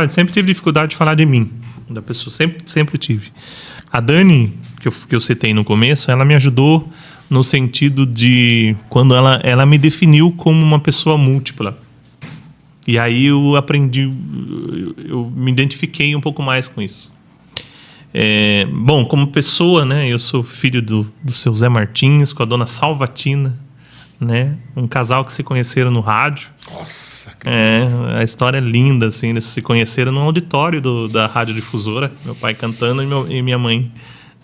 Sempre tive dificuldade de falar de mim, da pessoa, sempre tive. A Dani, que eu citei no começo, ela me ajudou no sentido de quando ela me definiu como uma pessoa múltipla. E aí eu aprendi, eu me identifiquei um pouco mais com isso. Bom, como pessoa, né, eu sou filho do seu Zé Martins, com a dona Salvatina, né, um casal que se conheceram no rádio. Nossa, cara. A história é linda, assim, eles se conheceram no auditório da Rádio Difusora, meu pai cantando e minha mãe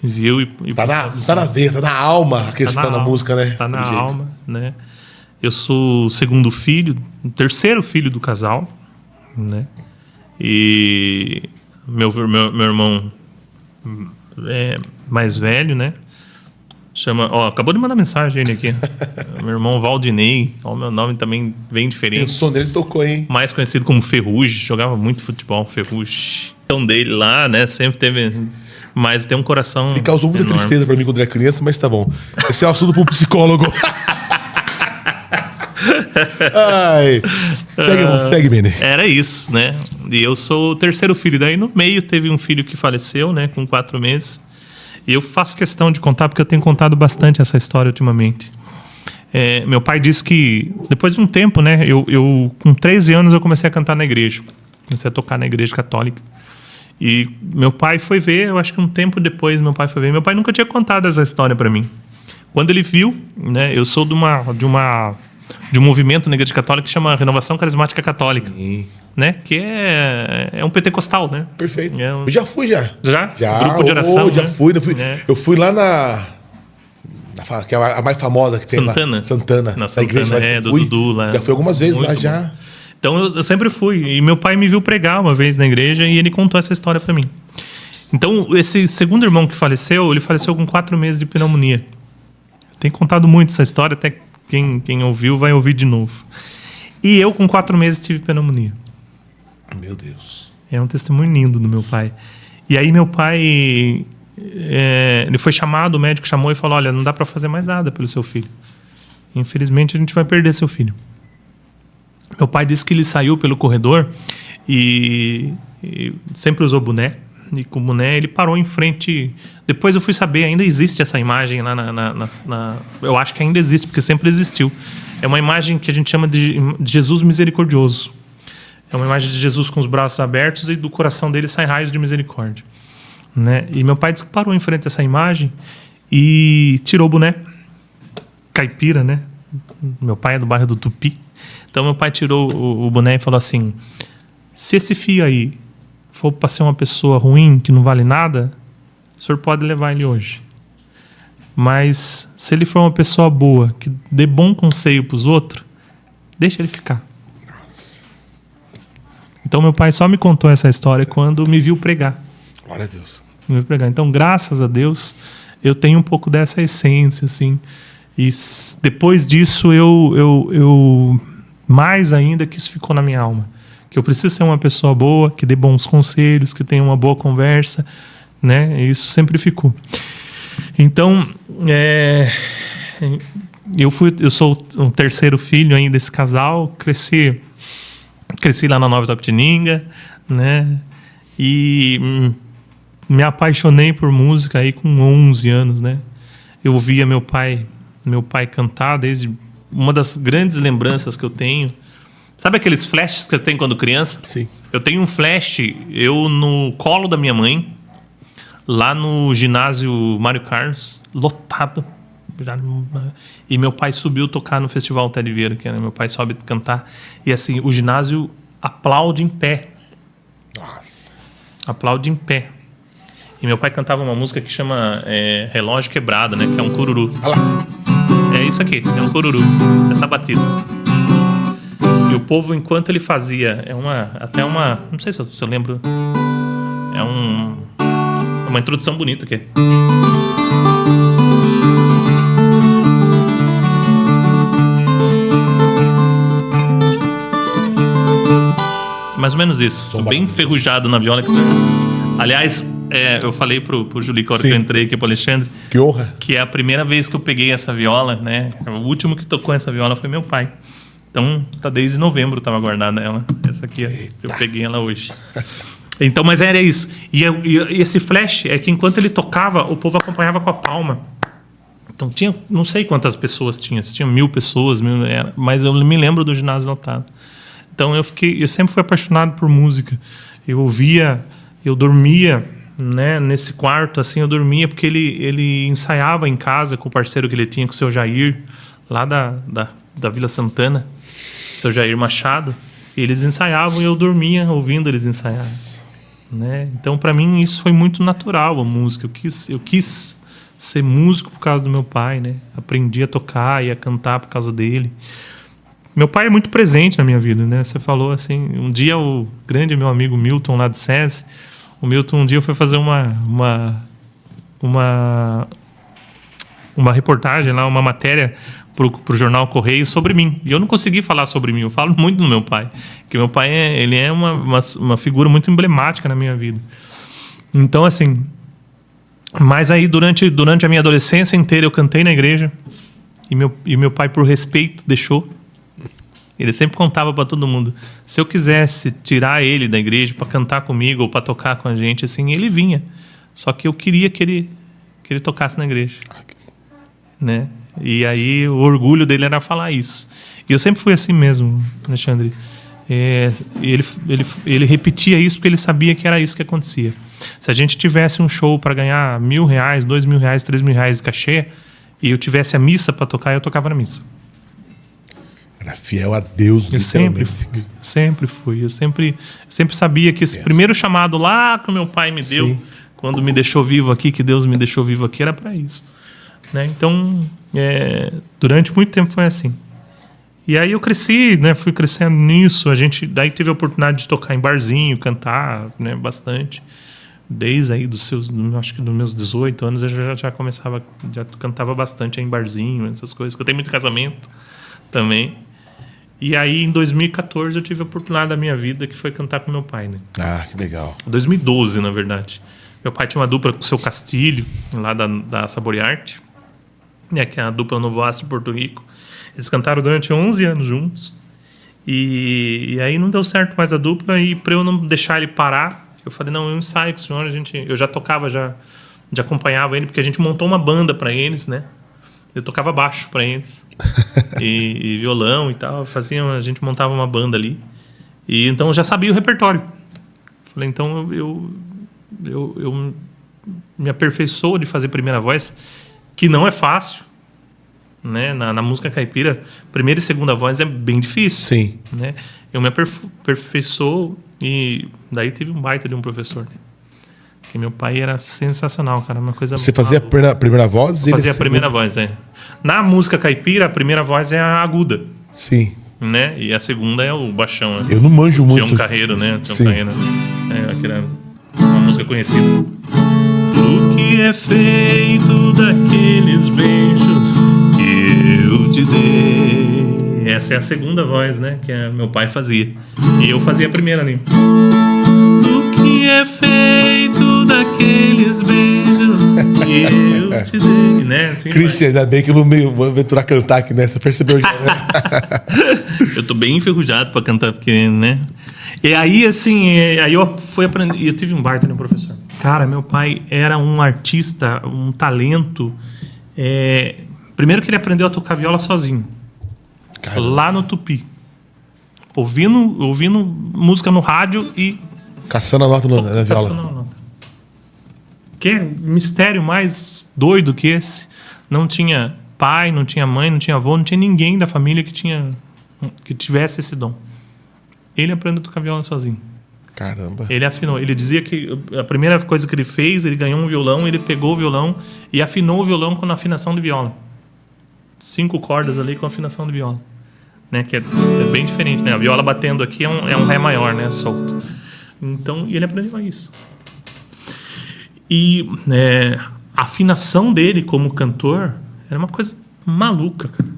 viu e tá na veia, tá na alma a questão da música, né? Tá na alma, né? Eu sou o terceiro filho do casal, né? E meu irmão mais velho, né? Acabou de mandar mensagem ele aqui. Meu irmão Valdinei. Meu nome também bem diferente. O som dele tocou, hein? Mais conhecido como Ferrugem. Jogava muito futebol, Ferrugem. Então dele lá, né? Sempre teve... Mas tem um coração ele causou muita enorme. Tristeza pra mim quando era criança, mas tá bom. Esse é o assunto pro psicólogo. Ai, segue, Mene. Era isso, né? E eu sou o terceiro filho. Daí no meio teve um filho que faleceu, né? Com 4 meses. E eu faço questão de contar, porque eu tenho contado bastante essa história ultimamente. Meu pai disse que, depois de um tempo, né? Eu com 13 anos, eu comecei a cantar na igreja. Comecei a tocar na igreja católica. E meu pai foi ver, eu acho que um tempo depois meu pai foi ver. Meu pai nunca tinha contado essa história para mim. Quando ele viu, né? Eu sou de um movimento na igreja católica que chama Renovação Carismática Católica. Sim. Né? Que é um pentecostal, né? Perfeito. Eu já fui, já. Já? Grupo de oração, já né? fui. Eu fui lá que é a mais famosa que tem Santana. lá. Santana. Na Santana, do Dudu lá. Já fui algumas vezes muito lá, bom. já. Então eu sempre fui. E meu pai me viu pregar uma vez na igreja e ele contou essa história pra mim. Então, esse segundo irmão que faleceu, ele faleceu com 4 meses de pneumonia. Tem contado muito essa história, até quem ouviu vai ouvir de novo. E eu, com 4 meses, tive pneumonia. Meu Deus. É um testemunho lindo do meu pai. E aí meu pai... ele foi chamado, o médico chamou e falou: olha, não dá pra fazer mais nada pelo seu filho. Infelizmente, a gente vai perder seu filho. Meu pai disse que ele saiu pelo corredor e sempre usou boné. E com o boné ele parou em frente. Depois eu fui saber, ainda existe essa imagem lá eu acho que ainda existe, porque sempre existiu. É uma imagem que a gente chama de Jesus misericordioso. É uma imagem de Jesus com os braços abertos e do coração dele saem raios de misericórdia, né? E meu pai disse que parou em frente a essa imagem e tirou o boné. Caipira, né? Meu pai é do bairro do Tupi. Então meu pai tirou o boné e falou assim: se esse filho aí for para ser uma pessoa ruim, que não vale nada, o senhor pode levar ele hoje. Mas se ele for uma pessoa boa, que dê bom conselho para os outros, deixa ele ficar. Nossa. Então meu pai só me contou essa história quando me viu pregar. Glória a Deus. Me viu pregar. Então, graças a Deus, eu tenho um pouco dessa essência, assim. E depois disso, eu mais ainda que isso ficou na minha alma. Que eu preciso ser uma pessoa boa, que dê bons conselhos, que tenha uma boa conversa, né? E isso sempre ficou. Então, eu sou o terceiro filho ainda desse casal, cresci lá na Nova Itapetininga, né? E me apaixonei por música aí com 11 anos, né? Eu via meu pai cantar desde... Uma das grandes lembranças que eu tenho... Sabe aqueles flashes que você tem quando criança? Sim. Eu tenho um flash, eu no colo da minha mãe, lá no ginásio Mário Carlos, lotado. E meu pai subiu tocar no Festival Ted Vieira, que meu pai sobe cantar. E assim, o ginásio aplaude em pé. Nossa. Aplaude em pé. E meu pai cantava uma música que chama Relógio Quebrado, né? Que é um cururu. Olha lá. É isso aqui, é um cururu. Essa batida. E o povo, enquanto ele fazia, não sei se eu lembro, uma introdução bonita aqui. Mais ou menos isso. Tô bem enferrujado na viola. Aliás, eu falei pro Julie, que eu entrei aqui pro Alexandre. Que honra. Que é a primeira vez que eu peguei essa viola, né? O último que tocou essa viola foi meu pai. Então, tá desde novembro, tava guardada ela. Essa aqui, eu peguei ela hoje. Então, mas era isso. E esse flash é que enquanto ele tocava, o povo acompanhava com a palma. Então tinha, não sei quantas pessoas tinha, se tinha 1.000 pessoas, mas eu me lembro do ginásio lotado. Então eu sempre fui apaixonado por música. Eu ouvia, eu dormia, né, nesse quarto, assim, eu dormia porque ele ensaiava em casa com o parceiro que ele tinha, com o seu Jair, lá da Vila Santana, seu Jair Machado. E eles ensaiavam e eu dormia ouvindo eles ensaiarem. Né? Então, para mim, isso foi muito natural, a música. Eu quis ser músico por causa do meu pai, né? Aprendi a tocar e a cantar por causa dele. Meu pai é muito presente na minha vida, né? Você falou assim, um dia o grande meu amigo Milton lá de SESI, o Milton um dia foi fazer uma reportagem lá, uma matéria pro jornal Correio sobre mim. E eu não consegui falar sobre mim, eu falo muito do meu pai. Porque meu pai ele é uma figura muito emblemática na minha vida. Então, assim... Mas aí, durante a minha adolescência inteira, eu cantei na igreja. E meu pai, por respeito, deixou. Ele sempre contava para todo mundo. Se eu quisesse tirar ele da igreja para cantar comigo ou para tocar com a gente, assim, ele vinha. Só que eu queria que ele tocasse na igreja. Né? E aí, o orgulho dele era falar isso. E eu sempre fui assim mesmo, Alexandre. Ele repetia isso porque ele sabia que era isso que acontecia. Se a gente tivesse um show para ganhar R$1.000, R$2.000, R$3.000 de cachê e eu tivesse a missa para tocar, eu tocava na missa. Era fiel a Deus. Eu sempre fui. Eu sempre sabia que esse primeiro chamado lá que o meu pai me deu, sim, quando me deixou vivo aqui, que Deus me deixou vivo aqui, era para isso. Né? Então, durante muito tempo foi assim. E aí eu cresci, né? Fui crescendo nisso. A gente daí teve a oportunidade de tocar em barzinho, cantar, né? Bastante. Desde aí acho que dos meus 18 anos eu já cantava bastante em barzinho, essas coisas. Eu tenho muito casamento também. E aí em 2014 eu tive a oportunidade da minha vida que foi cantar com meu pai, né? Ah, que legal. 2012, na verdade. Meu pai tinha uma dupla com o seu Castilho, lá da Saborearte, né? Que é a dupla Novoastro de Porto Rico. Eles cantaram durante 11 anos juntos. E aí não deu certo mais a dupla. E para eu não deixar ele parar, eu falei, não, eu ensaio com o senhor. Eu já tocava, já acompanhava ele, porque a gente montou uma banda para eles, né? Eu tocava baixo para eles. e violão e tal. A gente montava uma banda ali. E então eu já sabia o repertório. Falei, então eu me aperfeiçoo de fazer primeira voz, que não é fácil. Né? Na música caipira, primeira e segunda voz é bem difícil. Sim. Né? Eu me aperfeiçoo e daí tive um baita de um professor. Né? Que meu pai era sensacional, cara. Uma coisa. Você fazia a primeira voz? Fazia a primeira voz, Na música caipira, a primeira voz é a aguda. Sim. Né? E a segunda é o baixão. Né? Eu não manjo muito. Tião Carreiro, né? Sim. Carreiro. Aquela uma música conhecida. O que é feito daqueles beijos que eu te dei? Essa é a segunda voz, né? Que meu pai fazia. E eu fazia a primeira ali. O que é feito daqueles beijos que eu te dei? Né? Assim, Christian, ainda bem que eu não vou aventurar a cantar aqui, né? Você percebeu já, né? Eu tô bem enferrujado pra cantar, porque, né? E aí, assim, aí eu fui aprender. E eu tive um baita de um professor. Cara, meu pai era um artista, um talento. Primeiro que ele aprendeu a tocar viola sozinho. Caramba. Lá no Tupi. Ouvindo música no rádio e... Caçando a nota na viola. Caçando a nota. Que mistério mais doido que esse. Não tinha pai, não tinha mãe, não tinha avô, não tinha ninguém da família que tivesse esse dom. Ele aprendeu a tocar viola sozinho. Caramba. Ele afinou. Ele dizia que a primeira coisa que ele fez, ele ganhou um violão, ele pegou o violão e afinou o violão com a afinação de viola. 5 cordas ali com a afinação de viola. Né? Que é bem diferente, né? A viola batendo aqui é um ré maior, né? Solto. Então, e ele aprendeu isso. E a afinação dele como cantor era uma coisa maluca, cara.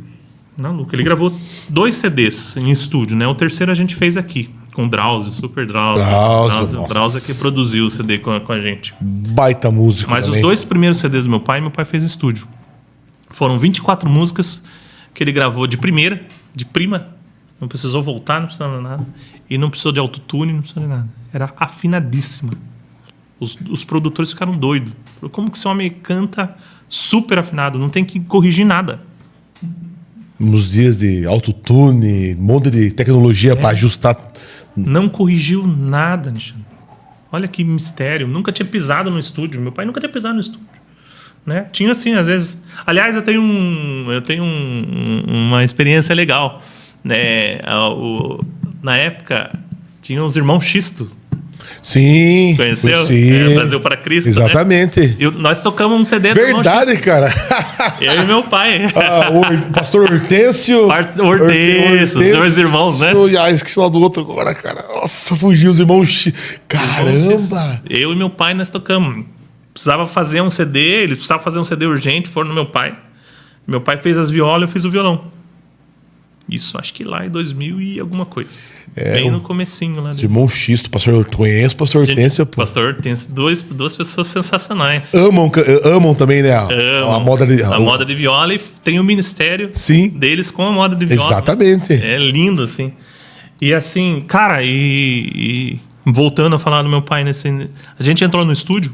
Maluca. Ele gravou 2 CDs em estúdio, né? O terceiro a gente fez aqui, com o Drauzio, Super Drauzio. Drauzio que produziu o CD com a gente. Baita música. Mas também. Os 2 primeiros CDs do meu pai fez estúdio. Foram 24 músicas que ele gravou de prima, Não precisou voltar, não precisou de nada. E não precisou de autotune, não precisou de nada. Era afinadíssima. Os produtores ficaram doidos. Como que esse homem canta super afinado? Não tem que corrigir nada. Nos dias de autotune, um monte de tecnologia para ajustar. Não corrigiu nada, Alexandre. Olha que mistério. Nunca tinha pisado no estúdio. Meu pai nunca tinha pisado no estúdio. Né? Tinha assim, às vezes... Aliás, eu tenho uma experiência legal. Né? Na época, tinha os irmãos Xistos. Sim. Conheceu? Sim. Brasil para Cristo. Exatamente. Né? Nós tocamos um CD do irmão Verdade, Xistos. cara. Eu e meu pai. O pastor Hortêncio. Hortêncio, os dois irmãos, né? Ah, esqueci o nome do outro agora, cara. Nossa, fugiu os irmãos. Caramba! Eu e meu pai, nós tocamos. Precisava fazer um CD, eles precisavam fazer um CD urgente, foram no meu pai. Meu pai fez as violas, eu fiz o violão. Isso, acho que lá em 2000 e alguma coisa. Bem no comecinho lá. Os irmãos Xisto, conheço o pastor Hortêncio. Pastor Hortêncio, duas pessoas sensacionais. Amam também, né? A moda de viola, e tem o ministério deles com a moda de viola. Exatamente. É lindo, assim. E assim, cara, e voltando a falar do meu pai, a gente entrou no estúdio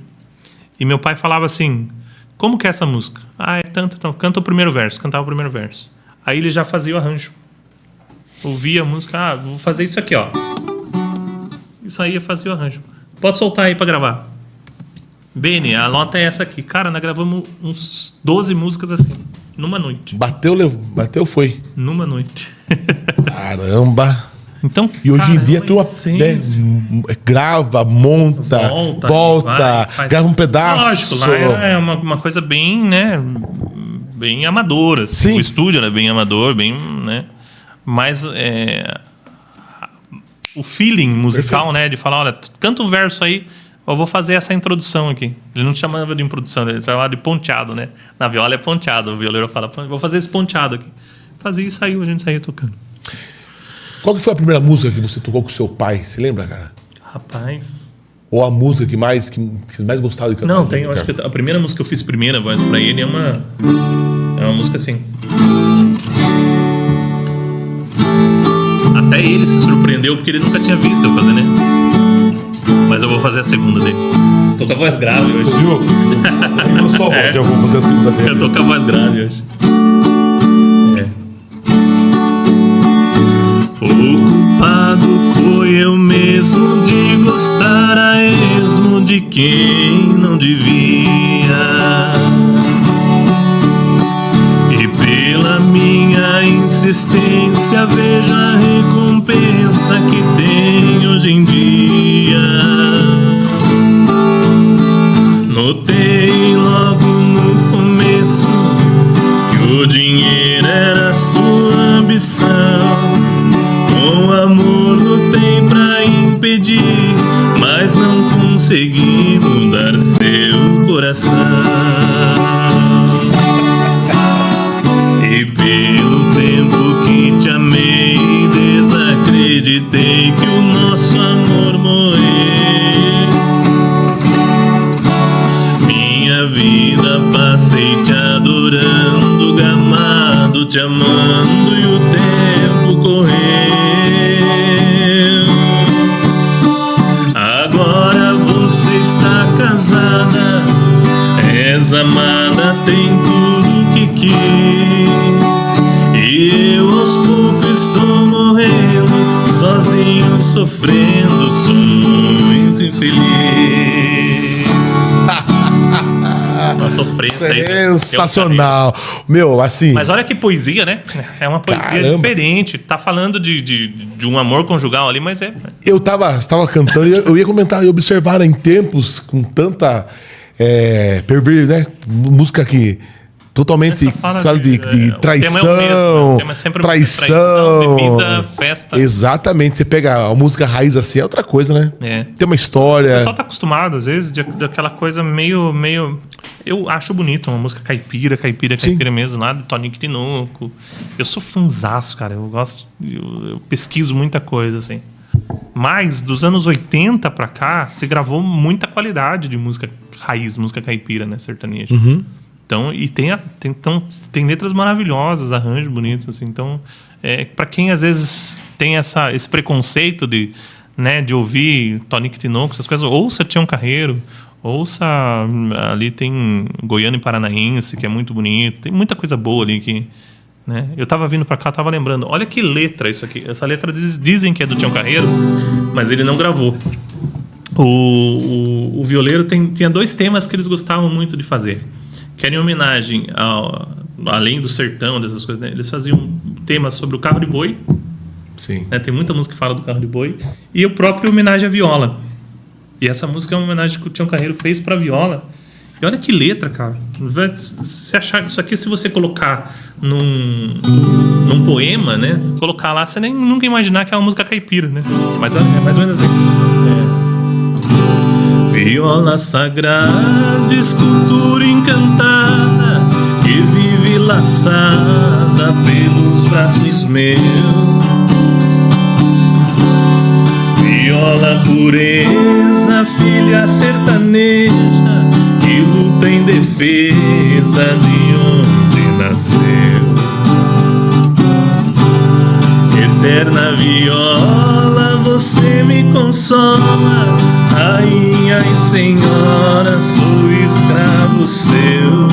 e meu pai falava assim, como que é essa música? É tanto, então, cantava o primeiro verso. Aí ele já fazia o arranjo. Ouvia a música, vou fazer isso aqui, ó. Isso aí eu fazia o arranjo. Pode soltar aí pra gravar. Beni, a nota é essa aqui. Cara, nós gravamos uns 12 músicas assim, numa noite. Bateu, foi. Numa noite. Caramba. Então, e hoje em dia tu grava, monta, volta, grava um pedaço. Lógico, lá é uma coisa bem, né, bem amadora. Assim. O estúdio é bem amador, bem, né, mas o feeling musical, perfeito, né, de falar, olha, canta o verso aí, eu vou fazer essa introdução aqui. Ele não chamava de introdução, ele chamava de ponteado, né? Na viola é ponteado, o violeiro fala, vou fazer esse ponteado aqui. Fazia e saiu, a gente saía tocando. Qual que foi a primeira música que você tocou com seu pai? Você lembra, cara? Rapaz... Ou a música que mais gostava de cantar? Não, eu acho que a primeira música que eu fiz primeira voz pra ele é uma música assim. Até ele se surpreendeu porque ele nunca tinha visto eu fazer, né? Mas eu vou fazer a segunda dele. Tô com a voz grave hoje. Você viu? Eu sou a voz, eu vou fazer a segunda dele. Eu tô com a voz grave hoje. O culpado foi eu mesmo de gostar a esmo de quem não devia. E pela minha insistência veja a recompensa que tem hoje em dia. Notei logo no começo que o dinheiro era sua ambição. Com amor lutei pra impedir, mas não consegui mudar seu coração. E pelo tempo que te amei, desacreditei que o nosso amor morreu. Minha vida passei te adorando, gamado, te amando e o tempo correu. Agora você está casada, és amada, tem tudo que quis. E eu aos poucos estou morrendo, sozinho sofrendo, sou muito infeliz. Uma sofrência aí. Sensacional. Meu, assim... Mas olha que poesia, né? É uma poesia diferente. Tá falando de um amor conjugal ali, mas é... Eu tava cantando e eu ia comentar e observar, né, em tempos com tanta né? Música que totalmente fala de traição, traição, bebida, festa. Exatamente. Você pega a música raiz assim, é outra coisa, né? Tem uma história. O pessoal tá acostumado, às vezes, daquela coisa meio... Eu acho bonito uma música caipira mesmo, lá do Toninho Tinoco. Eu sou fãzaço, cara. Eu gosto... Eu pesquiso muita coisa, assim. Mas, dos anos 80 pra cá, se gravou muita qualidade de música raiz, música caipira, né? Sertaneja. Então, e tem letras maravilhosas, arranjos bonitos, assim. Então, para quem às vezes tem esse preconceito de ouvir Tonico e Tinoco, essas coisas, ouça Tião Carreiro, ouça, ali tem Goiano e Paranaense, que é muito bonito, tem muita coisa boa ali que, né? Eu tava vindo pra cá, tava lembrando, olha que letra isso aqui, essa letra dizem que é do Tião Carreiro, mas ele não gravou. O violeiro tinha 2 temas que eles gostavam muito de fazer, que era em homenagem além do sertão, dessas coisas, né? Eles faziam um tema sobre o carro de boi. Sim. Né? Tem muita música que fala do carro de boi. E o próprio homenagem à viola. E essa música é uma homenagem que o Tião Carreiro fez pra viola. E olha que letra, cara. Você achar isso aqui, se você colocar num poema, né? Se colocar lá, você nem nunca imaginar que é uma música caipira, né? Mas olha, é mais ou menos assim. Viola sagrada, escultura encantada, que vive laçada pelos braços meus. Viola pureza, filha sertaneja, que luta em defesa de onde nasceu. Eterna viola, você me consola, rainha e senhora, sou escravo seu.